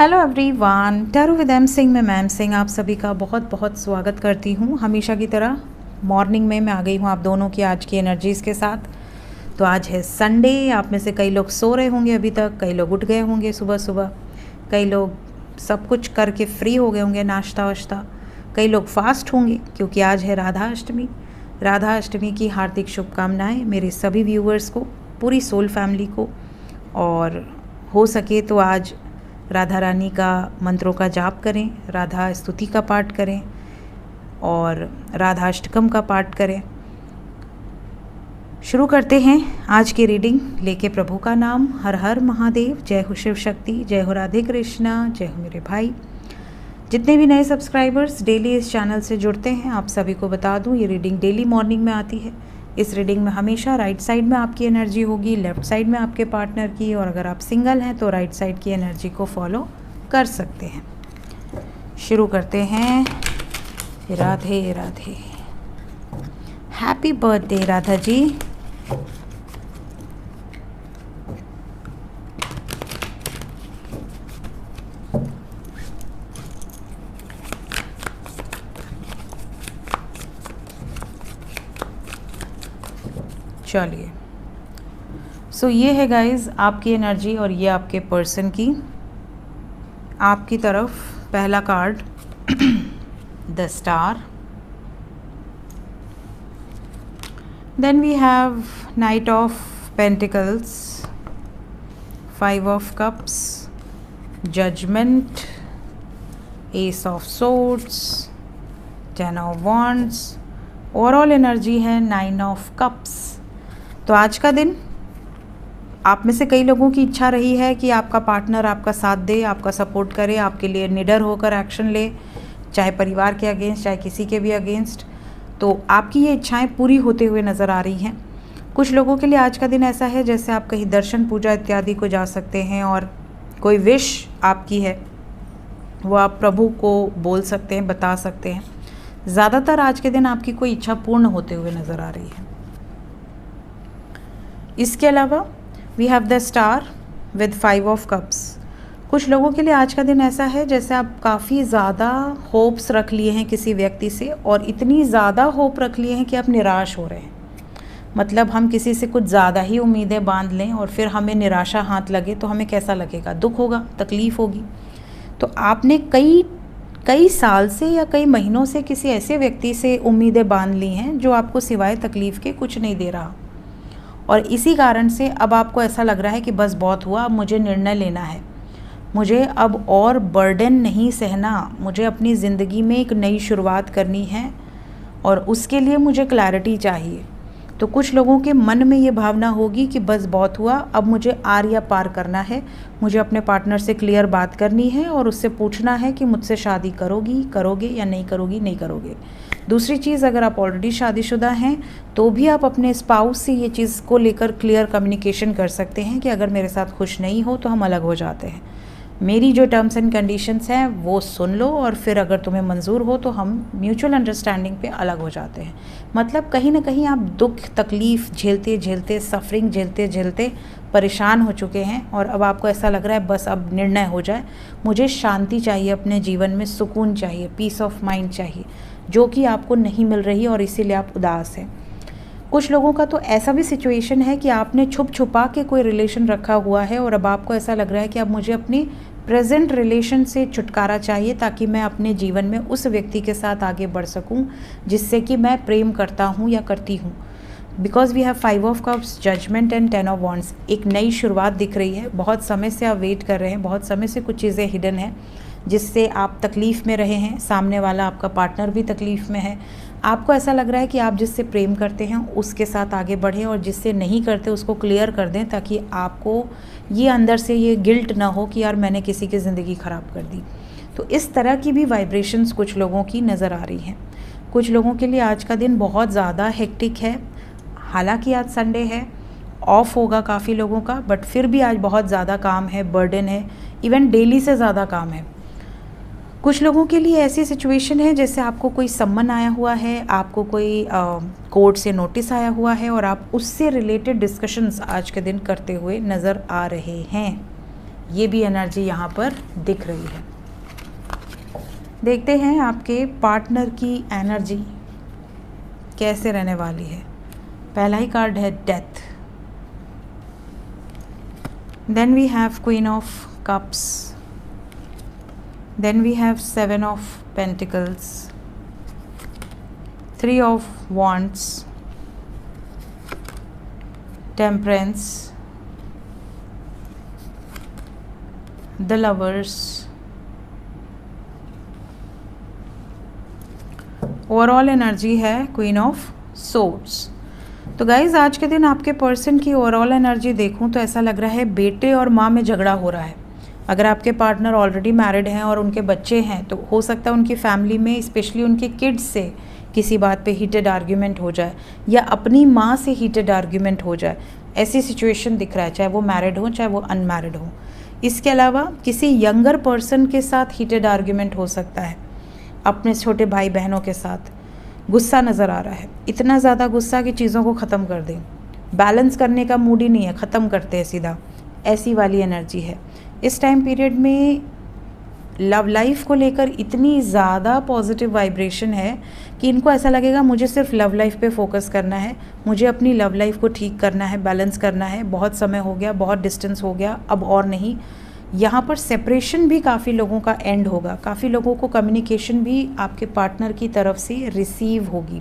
Hello everyone, tarot with M Singh में ma'am Singh आप सभी का बहुत बहुत स्वागत करती हूँ। हमेशा की तरह मॉर्निंग में मैं आ गई हूँ आप दोनों की आज की एनर्जीज़ के साथ। तो आज है संडे। आप में से कई लोग सो रहे होंगे अभी तक, कई लोग उठ गए होंगे सुबह सुबह, कई लोग सब कुछ करके फ्री हो गए होंगे, नाश्ता वाश्ता। कई लोग फास्ट होंगे क्योंकि आज है राधा अष्टमी। राधा अष्टमी की हार्दिक शुभकामनाएँ मेरे सभी व्यूवर्स को, पूरी सोल फैमिली को। और हो सके तो आज राधा रानी का मंत्रों का जाप करें, राधा स्तुति का पाठ करें और राधा अष्टकम का पाठ करें। शुरू करते हैं आज की रीडिंग लेके प्रभु का नाम। हर हर महादेव। जय हो शिव शक्ति, जय हो राधे कृष्णा, जय हो मेरे भाई। जितने भी नए सब्सक्राइबर्स डेली इस चैनल से जुड़ते हैं, आप सभी को बता दूं ये रीडिंग डेली मॉर्निंग में आती है। इस रीडिंग में हमेशा राइट साइड में आपकी एनर्जी होगी, लेफ़्ट साइड में आपके पार्टनर की, और अगर आप सिंगल हैं तो राइट साइड की एनर्जी को फॉलो कर सकते हैं। शुरू करते हैं। राधे राधे। Happy birthday Radha ji. चलिए, सो ये है गाइज आपकी एनर्जी और ये आपके पर्सन की। आपकी तरफ पहला card the star, then we have knight of pentacles, 5 of cups, judgement, ace of swords, 10 of wands. Overall energy है 9 ऑफ कप्स। तो आज का दिन आप में से कई लोगों की इच्छा रही है कि आपका पार्टनर आपका साथ दे, आपका सपोर्ट करे, आपके लिए निडर होकर एक्शन ले, चाहे परिवार के अगेंस्ट चाहे किसी के भी अगेंस्ट। तो आपकी ये इच्छाएं पूरी होते हुए नज़र आ रही हैं। कुछ लोगों के लिए आज का दिन ऐसा है जैसे आप कहीं दर्शन पूजा इत्यादि को जा सकते हैं और कोई विश आपकी है वो आप प्रभु को बोल सकते हैं, बता सकते हैं। ज़्यादातर आज के दिन आपकी कोई इच्छा पूर्ण होते हुए नज़र आ रही है। इसके अलावा we have the star with 5 of cups. कुछ लोगों के लिए आज का दिन ऐसा है जैसे आप काफ़ी ज़्यादा होप्स रख लिए हैं किसी व्यक्ति से, और इतनी ज़्यादा होप रख लिए हैं कि आप निराश हो रहे हैं। मतलब हम किसी से कुछ ज़्यादा ही उम्मीदें बांध लें और फिर हमें निराशा हाथ लगे तो हमें कैसा लगेगा, दुख होगा, तकलीफ़ होगी। तो आपने कई साल से या कई महीनों से किसी ऐसे व्यक्ति से उम्मीदें बांध ली हैं जो आपको सिवाय तकलीफ़ के कुछ नहीं दे रहा, और इसी कारण से अब आपको ऐसा लग रहा है कि बस बहुत हुआ, अब मुझे निर्णय लेना है, मुझे अब और बर्डन नहीं सहना, मुझे अपनी ज़िंदगी में एक नई शुरुआत करनी है और उसके लिए मुझे क्लैरिटी चाहिए। तो कुछ लोगों के मन में ये भावना होगी कि बस बहुत हुआ, अब मुझे आर या पार करना है, मुझे अपने पार्टनर से क्लियर बात करनी है और उससे पूछना है कि मुझसे शादी करोगे या नहीं करोगे। दूसरी चीज़, अगर आप ऑलरेडी शादीशुदा हैं तो भी आप अपने स्पाउस से ये चीज़ को लेकर क्लियर कम्युनिकेशन कर सकते हैं कि अगर मेरे साथ खुश नहीं हो तो हम अलग हो जाते हैं, मेरी जो टर्म्स एंड कंडीशंस हैं वो सुन लो और फिर अगर तुम्हें मंजूर हो तो हम म्यूचुअल अंडरस्टैंडिंग पे अलग हो जाते हैं। मतलब कहीं ना कहीं आप दुख तकलीफ़ झेलते झेलते, सफरिंग झेलते झेलते परेशान हो चुके हैं और अब आपको ऐसा लग रहा है बस अब निर्णय हो जाए, मुझे शांति चाहिए, अपने जीवन में सुकून चाहिए, पीस ऑफ माइंड चाहिए, जो कि आपको नहीं मिल रही और इसीलिए आप उदास हैं। कुछ लोगों का तो ऐसा भी सिचुएशन है कि आपने छुपा के कोई रिलेशन रखा हुआ है और अब आपको ऐसा लग रहा है कि अब मुझे अपनी प्रेजेंट रिलेशन से छुटकारा चाहिए ताकि मैं अपने जीवन में उस व्यक्ति के साथ आगे बढ़ सकूं जिससे कि मैं प्रेम करता हूं या करती हूं। Because we have 5 of cups, judgement and 10 of wands. एक नई शुरुआत दिख रही है। बहुत समय से आप वेट कर रहे हैं, बहुत समय से कुछ चीज़ें हिडन हैं जिससे आप तकलीफ़ में रहे हैं, सामने वाला आपका पार्टनर भी तकलीफ़ में है। आपको ऐसा लग रहा है कि आप जिससे प्रेम करते हैं उसके साथ आगे बढ़ें और जिससे नहीं करते उसको क्लियर कर दें ताकि आपको ये अंदर से ये गिल्ट ना हो कि यार मैंने किसी की ज़िंदगी ख़राब कर दी। तो इस तरह की भी वाइब्रेशंस कुछ लोगों की नज़र आ रही हैं। कुछ लोगों के लिए आज का दिन बहुत ज़्यादा हेक्टिक है। हालांकि आज संडे है, ऑफ होगा काफ़ी लोगों का, बट फिर भी आज बहुत ज़्यादा काम है, बर्डन है, इवन डेली से ज़्यादा काम है। कुछ लोगों के लिए ऐसी सिचुएशन है जैसे आपको कोई सम्मन आया हुआ है, आपको कोई कोर्ट से नोटिस आया हुआ है और आप उससे रिलेटेड डिस्कशंस आज के दिन करते हुए नज़र आ रहे हैं। ये भी एनर्जी यहाँ पर दिख रही है। देखते हैं आपके पार्टनर की एनर्जी कैसे रहने वाली है। पहला ही कार्ड है death, then we have queen of cups, then we have 7 of pentacles, 3 of wands, temperance, the lovers. Overall energy है क्वीन ऑफ सोर्ड्स। तो गाइज आज के दिन आपके पर्सन की ओवरऑल एनर्जी देखूं तो ऐसा लग रहा है बेटे और माँ में झगड़ा हो रहा है। अगर आपके पार्टनर ऑलरेडी मैरिड हैं और उनके बच्चे हैं तो हो सकता है उनकी फैमिली में स्पेशली उनके किड्स से किसी बात पे हीटेड आर्ग्यूमेंट हो जाए या अपनी माँ से हीटेड आर्ग्यूमेंट हो जाए। ऐसी सिचुएशन दिख रहा है, चाहे वो मैरिड हो चाहे वो अनमैरिड हो। इसके अलावा किसी यंगर पर्सन के साथ हीटेड आर्ग्यूमेंट हो सकता है, अपने छोटे भाई बहनों के साथ। गुस्सा नज़र आ रहा है, इतना ज़्यादा गुस्सा कि चीज़ों को ख़त्म कर दें, बैलेंस करने का मूड ही नहीं है, ख़त्म करते हैं सीधा, ऐसी वाली एनर्जी है। इस टाइम पीरियड में लव लाइफ को लेकर इतनी ज़्यादा पॉजिटिव वाइब्रेशन है कि इनको ऐसा लगेगा मुझे सिर्फ लव लाइफ पे फोकस करना है, मुझे अपनी लव लाइफ को ठीक करना है, बैलेंस करना है। बहुत समय हो गया, बहुत डिस्टेंस हो गया, अब और नहीं। यहाँ पर सेपरेशन भी काफ़ी लोगों का एंड होगा, काफ़ी लोगों को कम्युनिकेशन भी आपके पार्टनर की तरफ से रिसीव होगी।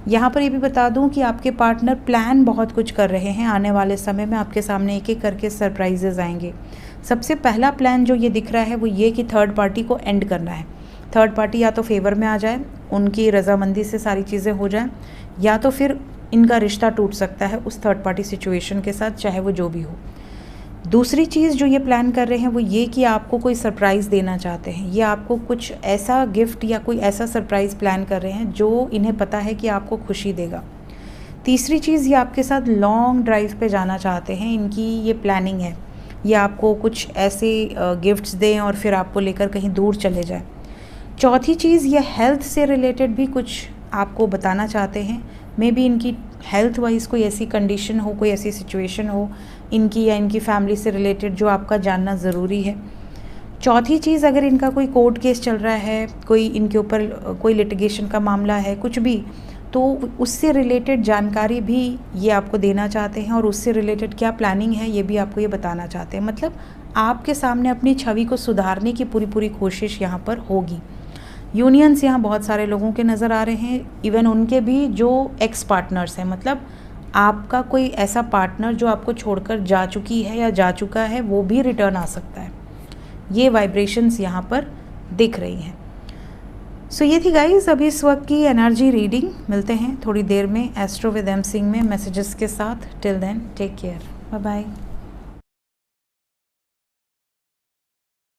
यहाँ पर ये भी बता दूँ कि आपके पार्टनर प्लान बहुत कुछ कर रहे हैं, आने वाले समय में आपके सामने एक एक करके सरप्राइजेज आएंगे। सबसे पहला प्लान जो ये दिख रहा है वो ये कि थर्ड पार्टी को एंड करना है। थर्ड पार्टी या तो फेवर में आ जाए, उनकी रजामंदी से सारी चीज़ें हो जाएं, या तो फिर इनका रिश्ता टूट सकता है उस थर्ड पार्टी सिचुएशन के साथ, चाहे वो जो भी हो। दूसरी चीज़ जो ये प्लान कर रहे हैं वो ये कि आपको कोई सरप्राइज़ देना चाहते हैं, ये आपको कुछ ऐसा गिफ्ट या कोई ऐसा सरप्राइज़ प्लान कर रहे हैं जो इन्हें पता है कि आपको खुशी देगा। तीसरी चीज़, ये आपके साथ लॉन्ग ड्राइव पे जाना चाहते हैं, इनकी ये प्लानिंग है। ये आपको कुछ ऐसे गिफ्ट्स दें और फिर आपको लेकर कहीं दूर चले जाएं। चौथी चीज़, ये हेल्थ से रिलेटेड भी कुछ आपको बताना चाहते हैं। मे बी इनकी हेल्थ वाइज कोई ऐसी कंडीशन हो, कोई ऐसी सिचुएशन हो इनकी या इनकी फैमिली से रिलेटेड जो आपका जानना ज़रूरी है। चौथी चीज़, अगर इनका कोई कोर्ट केस चल रहा है, कोई इनके ऊपर कोई लिटिगेशन का मामला है, कुछ भी, तो उससे रिलेटेड जानकारी भी ये आपको देना चाहते हैं और उससे रिलेटेड क्या प्लानिंग है ये भी आपको ये बताना चाहते हैं। मतलब आपके सामने अपनी छवि को सुधारने की पूरी पूरी कोशिश यहाँ पर होगी। यूनियंस यहाँ बहुत सारे लोगों के नज़र आ रहे हैं, इवन उनके भी जो एक्स पार्टनर्स हैं। मतलब आपका कोई ऐसा पार्टनर जो आपको छोड़कर जा चुकी है या जा चुका है वो भी रिटर्न आ सकता है। ये वाइब्रेशंस यहाँ पर दिख रही हैं। सो ये थी गाइस अभी इस वक्त की एनर्जी रीडिंग। मिलते हैं थोड़ी देर में एस्ट्रो विद एम सिंह में मैसेजेस के साथ। Till then take care, bye bye.